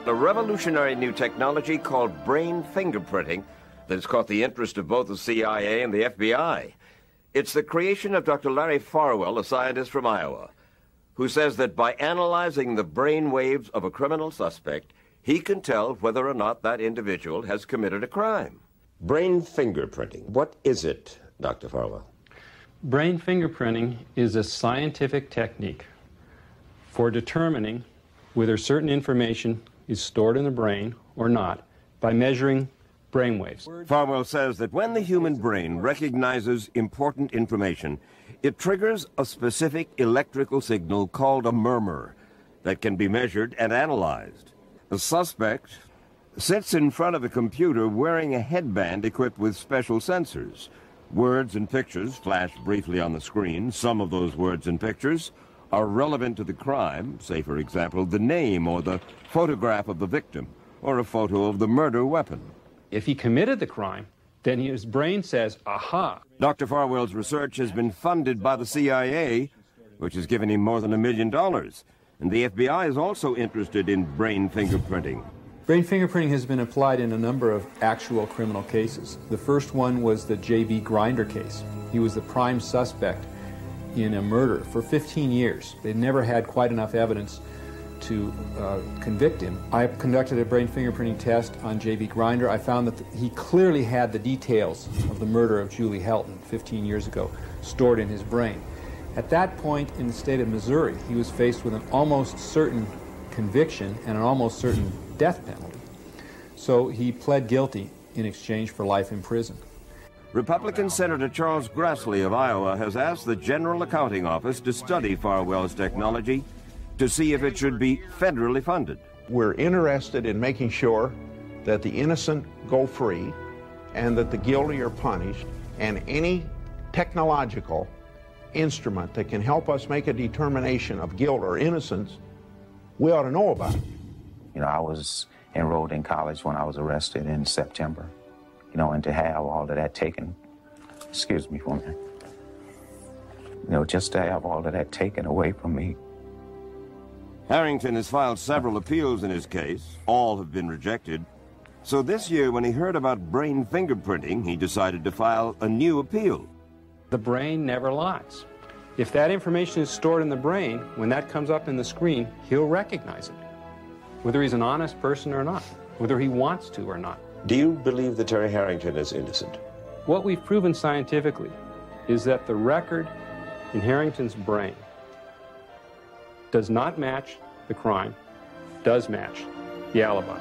a revolutionary new technology called brain fingerprinting that has caught the interest of both the CIA and the FBI. It's the creation of Dr. Larry Farwell, a scientist from Iowa, who says that by analyzing the brain waves of a criminal suspect, he can tell whether or not that individual has committed a crime. Brain fingerprinting. What is it, Dr. Farwell? Brain fingerprinting is a scientific technique for determining whether certain information is stored in the brain or not by measuring brain waves. Farwell says that when the human brain recognizes important information, it triggers a specific electrical signal called a murmur that can be measured and analyzed. The suspect sits in front of a computer wearing a headband equipped with special sensors. Words and pictures flash briefly on the screen. Some of those words and pictures are relevant to the crime, say, for example, the name or the photograph of the victim, or a photo of the murder weapon. If he committed the crime, then his brain says, aha. Dr. Farwell's research has been funded by the CIA, which has given him more than $1 million. And the FBI is also interested in brain fingerprinting. Brain fingerprinting has been applied in a number of actual criminal cases. The first one was the J.B. Grinder case. He was the prime suspect in a murder for 15 years. They never had quite enough evidence to convict him. I conducted a brain fingerprinting test on J.B. Grinder. I found that he clearly had the details of the murder of Julie Helton 15 years ago stored in his brain. At that point in the state of Missouri, he was faced with an almost certain conviction and an almost certain death penalty. So he pled guilty in exchange for life in prison. Republican Senator Charles Grassley of Iowa has asked the General Accounting Office to study Farwell's technology to see if it should be federally funded. We're interested in making sure that the innocent go free and that the guilty are punished, and any technological instrument that can help us make a determination of guilt or innocence, we ought to know about it. You know, I was enrolled in college when I was arrested in September, you know, and to have all of that taken, excuse me for a minute, you know, just to have all of that taken away from me. Harrington has filed several appeals in his case. All have been rejected. So this year, when he heard about brain fingerprinting, he decided to file a new appeal. The brain never lies. If that information is stored in the brain, when that comes up in the screen, he'll recognize it, whether he's an honest person or not, whether he wants to or not. Do you believe that Terry Harrington is innocent? What we've proven scientifically is that the record in Harrington's brain does not match the crime, does match the alibi.